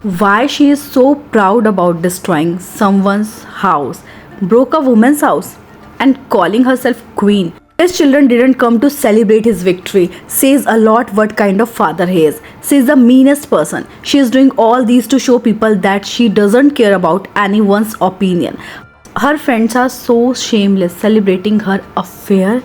Why she is so proud about destroying someone's house, broke a woman's house, and calling herself queen. His children didn't come to celebrate his victory. Says a lot what kind of father he is. She is the meanest person. She is doing all these to show people that she doesn't care about anyone's opinion. Her friends are so shameless celebrating her affair.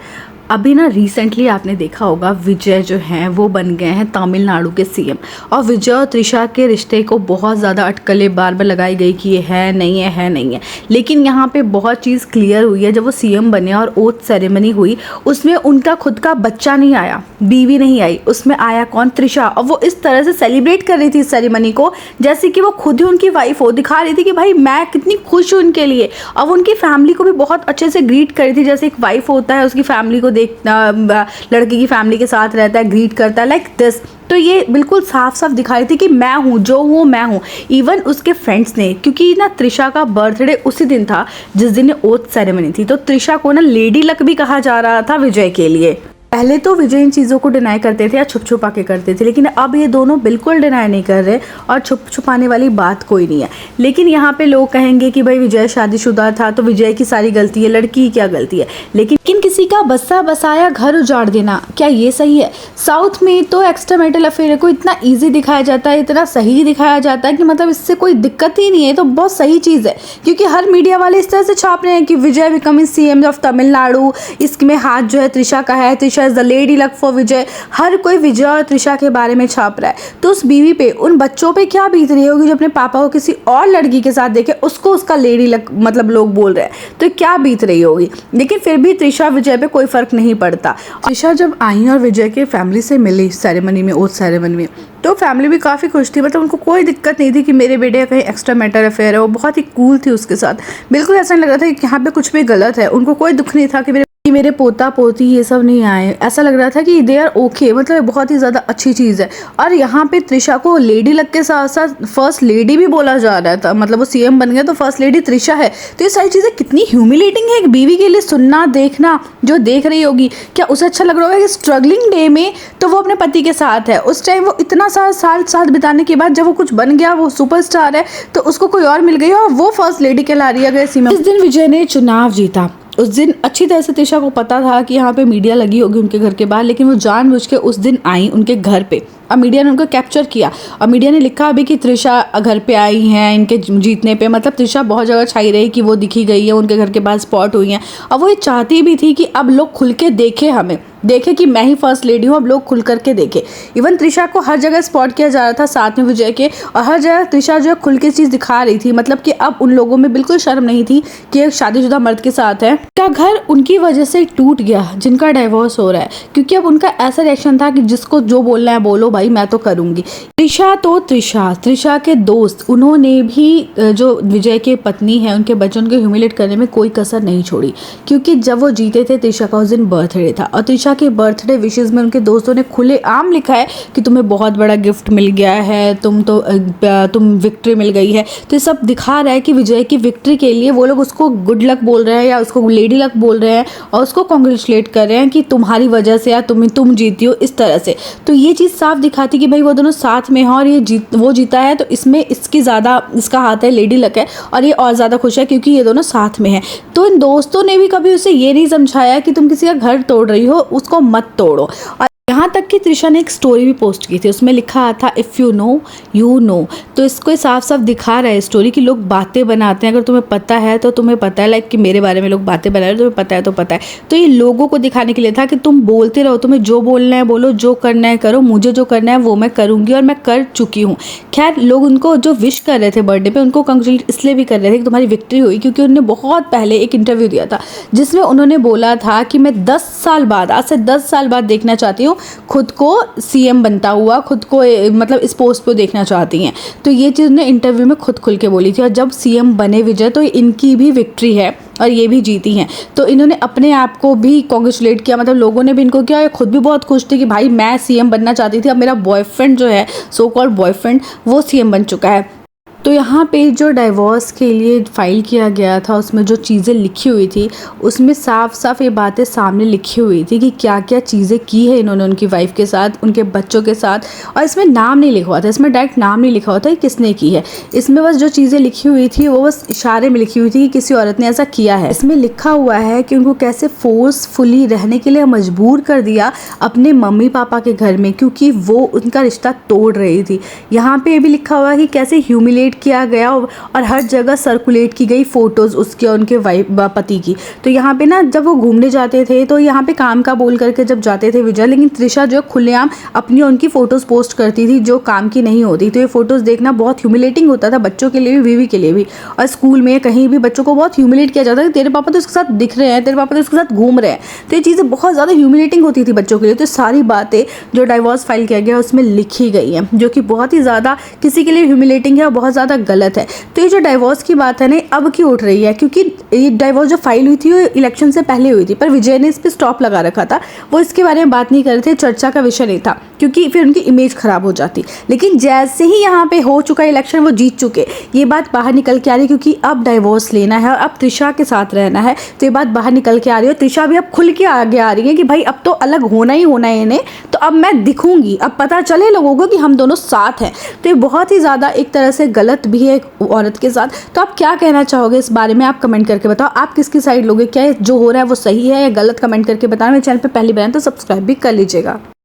अभी ना recently आपने देखा होगा विजय जो हैं वो बन गए हैं तमिलनाडु के सीएम। और विजय और त्रिशा के रिश्ते को बहुत ज़्यादा अटकलें बार बार लगाई गई कि ये है नहीं है, है नहीं है। लेकिन यहाँ पे बहुत चीज़ क्लियर हुई है। जब वो सीएम बने और ओथ सेरेमनी हुई उसमें उनका खुद का बच्चा नहीं आया, बीवी नहीं आई, उसमें आया कौन? त्रिशा। और वो इस तरह से सेलिब्रेट कर रही थी इस सेरेमनी को जैसे कि वो खुद ही उनकी वाइफ हो, दिखा रही थी कि भाई मैं कितनी खुश हूँ उनके लिए। और वो उनकी फैमिली को भी बहुत अच्छे से ग्रीट कर रही थी, जैसे एक वाइफ होता है उसकी फैमिली को देखना, लड़की की फैमिली के साथ रहता है, ग्रीट करता है, लाइक दिस। तो ये बिल्कुल साफ साफ दिखा रही थी कि मैं हूँ, जो हूँ मैं हूँ। इवन उसके फ्रेंड्स ने, क्योंकि ना त्रिशा का बर्थडे उसी दिन था जिस दिन ओथ सेरेमनी थी, तो त्रिशा को ना लेडी लक भी कहा जा रहा था विजय के लिए। पहले तो विजय इन चीज़ों को डिनाई करते थे या छुप छुपा के करते थे, लेकिन अब ये दोनों बिल्कुल डिनाई नहीं कर रहे और छुप छुपाने वाली बात कोई नहीं है। लेकिन यहाँ पे लोग कहेंगे कि भाई विजय शादीशुदा था तो विजय की सारी गलती है, लड़की की क्या गलती है। लेकिन किसी का बसा बसाया घर उजाड़ देना, क्या ये सही है? साउथ में तो एक्स्ट्रा मैरिटल अफेयर को इतना ईजी दिखाया जाता है, इतना सही दिखाया जाता है कि मतलब इससे कोई दिक्कत ही नहीं है। तो बहुत सही चीज़ है, क्योंकि हर मीडिया वाले इस तरह से छाप रहे हैं कि Vijay becoming CM of Tamil Nadu, इसमें हाथ जो है त्रिशा का है, Trisha is the lady luck for Vijay. हर कोई विजय और त्रिशा के बारे में छाप रहा है। तो उस बीवी पे, उन बच्चों पे क्या बीत रही होगी जो अपने पापा को किसी और लड़की के साथ देखे, उसको उसका लेडी लक मतलब लोग बोल रहे हैं, तो क्या बीत रही होगी। लेकिन फिर भी त्रिशा विजय पे कोई फर्क नहीं पड़ता। त्रिशा जब आई और विजय के फैमिली से मिली सेरेमनी में, ओथ सेरेमनी में, तो फैमिली भी काफ़ी खुश थी। मतलब उनको कोई दिक्कत नहीं थी कि मेरे बेटे का कहीं एक्स्ट्रा मैटर अफेयर है। वो बहुत ही कूल थी उसके साथ, बिल्कुल ऐसा नहीं लग रहा था कि यहाँ पे कुछ भी गलत है। उनको कोई दुख नहीं था कि मेरे पोता पोती ये सब नहीं आए। ऐसा लग रहा था कि दे आर ओके, मतलब बहुत ही ज़्यादा अच्छी चीज़ है। और यहाँ पे त्रिशा को लेडी लक के साथ साथ फर्स्ट लेडी भी बोला जा रहा था। मतलब वो सीएम बन गया तो फर्स्ट लेडी त्रिशा है। तो ये सारी चीज़ें कितनी ह्यूमिलेटिंग है एक बीवी के लिए सुनना, देखना। जो देख रही होगी क्या उसे अच्छा लग रहा होगा कि स्ट्रगलिंग डे में तो वो अपने पति के साथ है, उस टाइम वो इतना साल साथ बिताने के बाद जब वो कुछ बन गया, वो सुपरस्टार है, तो उसको कोई और मिल गई और वो फर्स्ट लेडी कहला रही है। इस दिन विजय ने चुनाव जीता। उस दिन अच्छी तरह से त्रिशा को पता था कि यहाँ पे मीडिया लगी होगी उनके घर के बाहर, लेकिन वो जानबूझ के उस दिन आई उनके घर पे और मीडिया ने उनको कैप्चर किया। और मीडिया ने लिखा अभी कि त्रिशा घर पे आई हैं इनके जीतने पे। मतलब त्रिशा बहुत जगह छाई रही कि वो दिखी गई है, उनके घर के बाहर स्पॉट हुई हैं। और वो ये चाहती भी थी कि अब लोग खुल के देखे, हमें देखे कि मैं ही फर्स्ट लेडी हूँ, अब लोग खुल करके देखे। इवन त्रिशा को हर जगह स्पॉट किया जा रहा था साथ में विजय के, और हर जगह त्रिशा जो है खुल के चीज़ दिखा रही थी। मतलब कि अब उन लोगों में बिल्कुल शर्म नहीं थी कि एक शादीशुदा मर्द के साथ है। का घर उनकी वजह से टूट गया जिनका डिवोर्स हो रहा है, क्योंकि अब उनका ऐसा रिएक्शन था कि जिसको जो बोलना है बोलो भाई, मैं तो करूँगी। त्रिशा के दोस्त, उन्होंने भी जो विजय के पत्नी है उनके बच्चों को ह्यूमिलेट करने में कोई कसर नहीं छोड़ी। क्योंकि जब वो जीते थे त्रिशा का उस दिन बर्थडे था, और त्रिशा के बर्थडे विशेज़ में उनके दोस्तों ने खुलेआम लिखा है कि तुम्हें बहुत बड़ा गिफ्ट मिल गया है, तुम विक्ट्री मिल गई है। तो ये सब दिखा रहा है कि विजय की विक्ट्री के लिए वो लोग उसको गुड लक बोल रहे हैं या उसको लेडी लक बोल रहे हैं और उसको कॉन्ग्रेचुलेट कर रहे हैं कि तुम्हारी वजह से या तुम जीती हो, इस तरह से। तो ये चीज़ साफ दिखाती कि भाई वो दोनों साथ में हैं और वो जीता है तो इसमें इसका हाथ है, लेडी लक है, और ये और ज़्यादा खुश है क्योंकि ये दोनों साथ में हैं। तो इन दोस्तों ने भी कभी उसे ये नहीं समझाया कि तुम किसी का घर तोड़ रही हो, उसको मत तोड़ो। और यहाँ तक कि त्रिशा ने एक स्टोरी भी पोस्ट की थी, उसमें लिखा था if you know you know. तो इसको साफ साफ दिखा रहा है स्टोरी कि लोग बातें बनाते हैं, अगर तुम्हें पता है तो तुम्हें पता है। लाइक कि मेरे बारे में लोग बातें बना रहे हैं, तुम्हें पता है तो पता है। तो ये लोगों को दिखाने के लिए था कि तुम बोलते रहो, तुम्हें जो बोलना है बोलो, जो करना है करो, मुझे जो करना है वो मैं करूँगी और मैं कर चुकी हूँ। खैर, लोग उनको जो विश कर रहे थे बर्थडे पे, उनको कंग्रेचुलेट इसलिए भी कर रहे थे कि तुम्हारी विक्ट्री हुई, क्योंकि उन्होंने बहुत पहले एक इंटरव्यू दिया था जिसमें उन्होंने बोला था कि मैं 10 साल बाद, आज से 10 साल बाद देखना चाहती हूँ खुद को सीएम बनता हुआ, खुद को मतलब इस पोस्ट पे देखना चाहती हैं। तो ये चीज़ ने इंटरव्यू में खुद खुल के बोली थी। और जब सीएम बने विजय तो इनकी भी विक्ट्री है और ये भी जीती हैं। तो इन्होंने अपने आप को भी कॉन्ग्रेचुलेट किया, मतलब लोगों ने भी इनको किया। ये खुद भी बहुत खुश थी कि भाई मैं सीएम बनना चाहती थी, अब मेरा बॉयफ्रेंड जो है, सो कॉल्ड बॉयफ्रेंड, वो सीएम बन चुका है। तो यहाँ पे जो डाइवोर्स के लिए फ़ाइल किया गया था उसमें जो चीज़ें लिखी हुई थी उसमें साफ साफ ये बातें सामने लिखी हुई थी कि क्या क्या चीज़ें की है इन्होंने उनकी वाइफ के साथ, उनके बच्चों के साथ। और इसमें नाम नहीं लिखा हुआ था, इसमें डायरेक्ट नाम नहीं लिखा हुआ था कि किसने की है। इसमें बस जो चीज़ें लिखी हुई थी वो बस इशारे में लिखी हुई थी कि किसी औरत ने ऐसा किया है। इसमें लिखा हुआ है कि उनको कैसे फोर्सफुली रहने के लिए मजबूर कर दिया अपने मम्मी पापा के घर में, क्योंकि वो उनका रिश्ता तोड़ रही थी। यहाँ पे ये भी लिखा हुआ है कि कैसे ह्यूमिलेट किया गया और हर जगह सर्कुलेट की गई फ़ोटोज़ उसके और उनके वाइफ पति की। तो यहाँ पे ना जब वो घूमने जाते थे तो यहाँ पे काम का बोल करके जब जाते थे विजय, लेकिन त्रिशा जो खुलेआम अपनी उनकी फ़ोटोज़ पोस्ट करती थी जो काम की नहीं होती। तो ये फ़ोटोज़ देखना बहुत ह्यूमिलेटिंग होता था बच्चों के लिए भी, बीवी के लिए भी। और स्कूल में कहीं भी बच्चों को बहुत ह्यूमिलेट किया जाता है, तेरे पापा तो उसके साथ दिख रहे हैं, तेरे पापा तो उसके साथ घूम रहे हैं। तो ये चीज़ें बहुत ज़्यादा ह्यूमिलेटिंग होती थी बच्चों के लिए। तो सारी बातें जो डाइवोर्स फाइल किया गया उसमें लिखी गई हैं, जो कि बहुत ही ज़्यादा किसी के लिए ह्यूमिलेटिंग है और बहुत ज़्यादा गलत है। तो ये जो डाइवोर्स की बात है ना अब क्यों उठ रही है, क्योंकि ये डाइवोर्स जो फाइल हुई थी वो इलेक्शन से पहले हुई थी, पर विजय ने इस पर स्टॉप लगा रखा था। वो इसके बारे में बात नहीं कर रहे थे, चर्चा का विषय नहीं था, क्योंकि फिर उनकी इमेज खराब हो जाती। लेकिन जैसे ही यहाँ पे हो चुका इलेक्शन, वो जीत चुके, ये बात बाहर निकल के आ रही है, क्योंकि अब डाइवोर्स लेना है और अब त्रिशा के साथ रहना है। तो ये बात बाहर निकल के आ रही है। त्रिशा भी अब खुल के आगे आ रही है कि भाई अब तो अलग होना ही होना है इन्हें, तो अब मैं दिखूंगी, अब पता चले लोगों को कि हम दोनों साथ हैं। तो ये बहुत ही ज़्यादा एक तरह से गलत भी है एक औरत के साथ। तो आप क्या कहना चाहोगे इस बारे में, आप कमेंट करके बताओ, आप किसकी साइड लोगे, क्या जो हो रहा है वो सही है या गलत, कमेंट करके बताना। मेरे चैनल पे पहली बार है तो सब्सक्राइब भी कर लीजिएगा।